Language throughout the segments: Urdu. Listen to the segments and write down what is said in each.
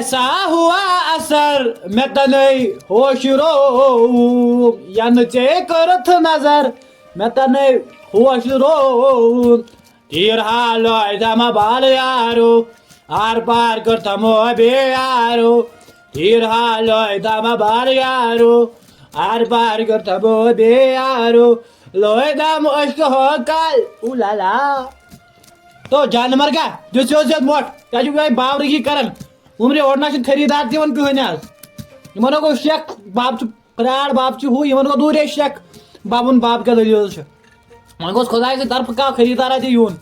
ایسا ہوا اثر میں تنہی ہوش روم ین چے کرت نظر میں تنہی ہوش روم تیر حالو دم بال یارو آر پار کرتا مو بے یارو تیر حالو دم بال یارو آر پار کرتا مو بے یارو لوئے دم عشق ہو کل اولالا تو جان نمبر کیا جو زیادہ موٹ کیا جو باوری کرن عمر اوڑنا خریدار دِوان کہین یمن گو شک باب پرار باب ہو یمن گو دورے شک بابن باب کیا دلیل وۄنۍ گوٚژھ خۄداے سٕنٛدِ طرفہٕ کانٛہہ خریدار اَتہِ یُن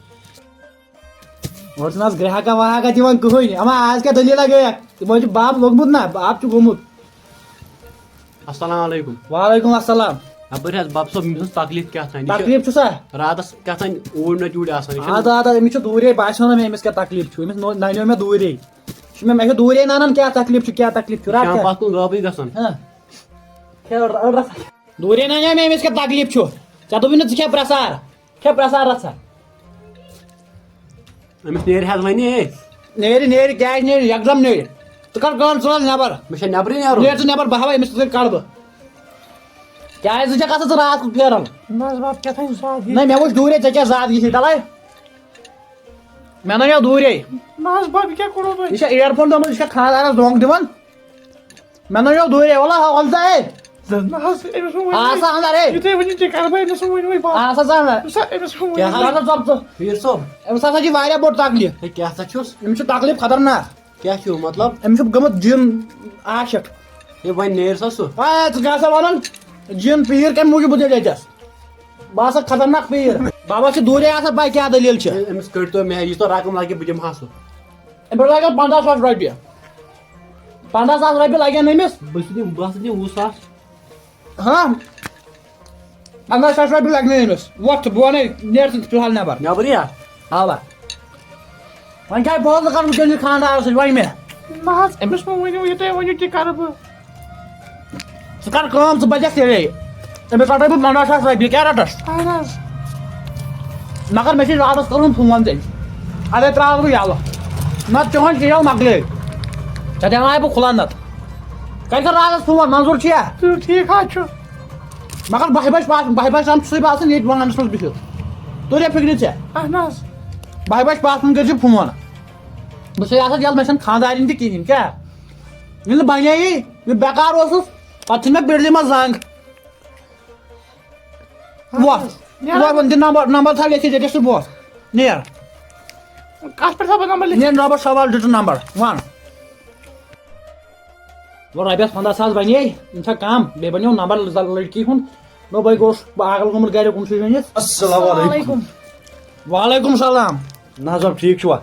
اور چھُنہٕ آز گرٛاہکا واہکا دِوان کٕہٕنۍ اما آز کیٛاہ دٔلیٖلا گٔیہ تِمن چھُ باب لوٚگمُت نا باب چھُ گوٚمُت السلام علیکم وعلیکم السلام خبر حظ باب صٲب أمۍ سٕنٛز تکلیٖف کیٛاہ تانۍ تکلیٖف چھُسا راتس کیٛاہ تانۍ اوٗرۍ نہ تیوٗرۍ آسان اَدٕ اَدٕ أمِس چھُ دوٗرے باسیو نہٕ مےٚ أمِس کیٛاہ تکلیٖف چھُ أمِس ننیو مےٚ دوٗرے یہِ چھُ مےٚ چھُ دوٗرے ننان کیٛاہ تکلیٖف چھُ رات شام کیٛاہ پتھ کُن غٲبٕے گژھان دوٗرے ننیو مےٚ أمِس کیٛاہ تکلیٖف چھُ ژےٚ دوٚپُے نہٕ ژٕ کھےٚ پرٛٮ۪سار کھےٚ پرٛٮ۪سار رژھا أمِس نیرِ حظ وۄنۍ نیرِ نیرِ کیٛازِ نیرِ یکدم نیرِ ژٕ کر کٲم ژٕ وَن نٮ۪بر مےٚ چھا نٮ۪برٕے نیرُن نیرِ ژٕ نٮ۪بر بہہ أمِس سۭتۍ کڑٕ بہٕ کیٛازِ ژٕ چھکھ آسان ژٕ رات کیُتھ پھیران نہ مےٚ وٕچھ دوٗرے ژےٚ کیٛاہ زادگی چھے تلے مےٚ ننیو دوٗرے یہِ چھا اِیر فون دوٚپمُت یہِ چھا خانٛدارس دھونٛکہٕ دِوان مےٚ ننیو دوٗرے وَلہ وَلہٕ سا ہے آسا اندر ہے آسا ژٕ اندر پیٖر صٲب أمِس ہسا چھِ واریاہ بوٚڑ تکلیٖف ہے کیٛاہ سا چھُس أمِس چھُ تکلیٖف خطرناک کیٛاہ چھُ مطلب أمِس چھُ گوٚمُت جِن عاشق ہے وۄنۍ نیرِ سا سُہ ژٕ کیٛاہ سا وَنان جِن پیٖر کمہِ موٗجوٗب بہٕ اَتٮ۪س بہٕ ہسا خطرناک پیٖر بابا چھِ دوٗرے آسان پاے کیٛاہ دٔلیٖل چھِ أمِس کٔڑۍتو مےٚ یُس تۄہہِ رقم لگہِ بہٕ دِمہٕ ہا سُہ أمِس لگن 15,000 رۄپیہِ 15,000 رۄپیہِ لگن أمِس بہٕ دِمہٕ 20 ساس ہاں 15,000 رۄپیہِ لگنٕے أمِس وۄتھ بہٕ وَنے نیر ژٕ فِلحال نٮ۪بر نٮ۪برٕے ہا اوا وۄنۍ کیٛاہ فٲصلہٕ کرُن تیٚلہِ خانٛدارس سۭتۍ ؤنۍ مےٚ أمِس مہ ؤنِو یہِ تُہۍ ؤنِو تہِ کرٕ بہٕ ژٕ کر کٲم ژٕ بچکھ تیٚلے أمِس رٹے بہٕ 15,000 رۄپیہِ کیٛاہ رٹس اہن حظ مگر مےٚ چھِ راتس کٔرمٕژ فون تیٚلہِ اَدے ترٛاوس بہٕ یَلہٕ نتہٕ چون کیل مۄکلے ژےٚ دِمہٕ ہاے بہٕ کھُلن نتہٕ کَرِ کر راتس فون منظوٗر چھُیا تہٕ ٹھیٖک حظ چھُ مگر 12 تام چھُسٕے بہٕ آسان ییٚتہِ وانس منٛز بِہِتھ تُلے فِکرِ ژےٚ اہن حظ 12 کٔرۍ زِ فون بہٕ چھُسے آسان یَلہٕ مےٚ چھَنہٕ خانٛدارٮ۪ن تہِ کِہیٖنۍ کیٛاہ ییٚلہِ نہٕ بنییی یہِ بیکار اوسُس پتہٕ چھِ مےٚ بِڑلہِ منٛز زنٛگ وۄتھ دِ نمبر تھاو لیکھِتھ ییٚتٮ۪س ژٕ وۄتھ نیر کتھ پٮ۪ٹھ تھاو بہٕ نمبر لیکھِتھ نیر رۄبس سوال دِتُن نمبر وَن وۄنۍ رۄپیس 15,000 بنے یِم چھا کم بیٚیہِ بنیو نمبر لڑکی ہُنٛد دوٚپ بہٕ گوٚوُس پاگل گوٚمُت گرِ کُن سُے ؤنِتھ السلام علیکم وعلیکم السلام نہ حظ ٹھیک چھُوا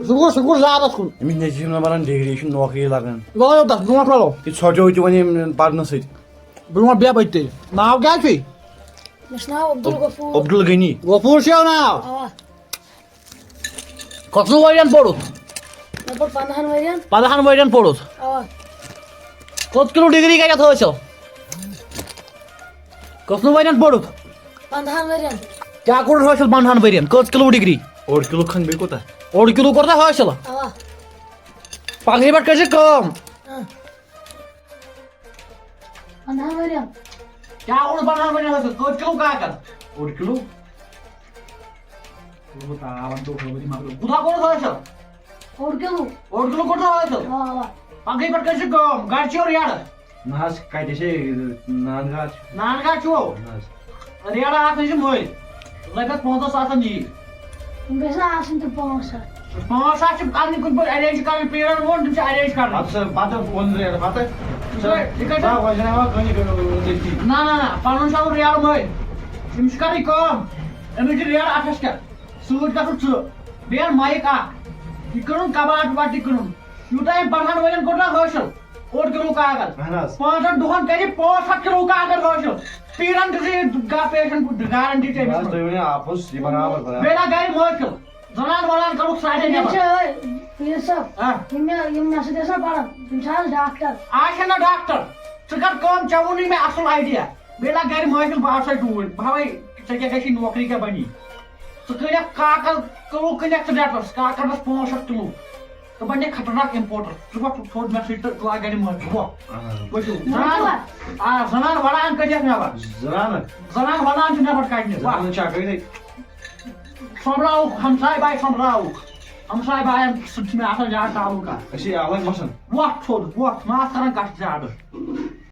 شُکُر ذاتس کُن أمِس نیٚچوۍ چھُم نہٕ بنان ڈگری یہِ چھُ نوکری لگان وَلو تتھ برونٛٹھ وَلو یہِ ژھۄٹیو تہِ وۄنۍ أمۍ پرنہٕ سۭتۍ برونٛٹھ بیٚہہ بہٕ تیٚلہِ ناو کیٛاہ چھُے مےٚ چھُ ناو عبدالغفور عبدل غنی غفوٗر چھُو ناو اوا کٔژن ؤرین پوٚرُتھ مےٚ پوٚر 15 ؤرین 15 ؤرین پوٚرُتھ اوا کٔژ کِلوٗ ڈگری کَتٮ۪تھ حٲصِل کٔژن ؤرین پوٚرُتھ 15 ؤرین کیٛاہ کوٚرُتھ حٲصِل 15 ؤرین کٔژ کِلوٗ ڈگری 1 کِلوٗ کھنٛڈ بیٚیہِ کوٗتاہ 1 کِلوٗ کوٚر تۄہہِ حٲصِل اوا پگہٕے پٮ۪ٹھ کٔرۍ زِ کٲم 15 ؤرین کیٛاہ کوٚرُتھ 15 ؤرین حٲصِل کٔژ کِلوٗ کاکد 1 کِلوٗ کوٗتاہ کوٚرُتھ حٲصِل 4 کِلوٗ 1 کِلوٗ کوٚر تۄہہِ حٲصِل اوا اوا پگہٕے پٮ۪ٹھ کٔرۍ زِ کٲم گرِ چھِو ریڈٕ نہ حظ کتہِ چھے نان گاٹ نان گاہ چھُو نہ حظ ریڈٕ آسان چھِ مٔلۍ رۄپیس 15,000 یی تِم گژھِ نہ آسٕنۍ تہِ 500 5,000 چھِ کرنہِ کُنہِ پٲٹھۍ ایرینج کرٕنۍ پیٖرن ووٚن تِم چھِ ایرینج کرٕنۍ پتہٕ ووٚن ریٹ پتہٕ نہ پنُن چھُ اَنُن ریڈٕ مٔلۍ یِم چھِ کرٕنۍ کٲم أمِس چھِ ریڈٕ 8 کٮ۪تھ سۭتۍ گژھُن ژٕ بیٚیہِ اَن مایِک اکھ یہِ کٕنُن کباٹ وباٹ تہِ کٕنُن یوٗتاہ أمۍ 15 ؤرین کوٚر نا حٲصِل 1 کِلوٗ کاغذ اہن حظ 5 دۄہن کرِ 65 کِلوٗ کاغذ حٲصِل پیٖرن تہِ چھِ پیشنٹ گارنٹی ژےٚ أمِس تُہۍ ؤنِو آپُز یہِ برابر بیٚیہِ نا گرِ مٲفِل زنان ونان کرُکھ سارے مےٚ نٮ۪بر چھِ پیٖر صٲب یِم مےٚ سۭتۍ ٲسۍ نا پران تِم چھِ حظ ڈاکٹر آسہِ نا ڈاکٹر ژٕ کر کٲم ژےٚ ووٚنُے مےٚ اصٕل آیڈیا بیٚیہِ لاگ گرِ مٲفِل بہٕ آسے ڈوٗرۍ بہوے ژےٚ کیٛاہ گژھی نوکری کیٛاہ بنی ژٕ کٕنکھ کاکد کِلوٗ کٕنکھ ژٕ ریٹس کاکدس 65 کِلوٗ تو بنے خطرناک امپورٹر ژٕ تھوٚد مےٚ سۭتۍ تہٕ لاگ گرِ مٲلۍ پٔکِو زنان وڑان کٔڑِتھ نٮ۪بر زنان وڑان چھِ نٮ۪بر کڑنہِ سۄمبراوُکھ ہمساے باے سۄمبراوُکھ ہمساے باین سۭتۍ چھِ مےٚ آسان زیادٕ تعلُقات أسۍ چھِ الگ بسان وۄتھ تھوٚد وۄتھ ماس کران کتھ زیادٕ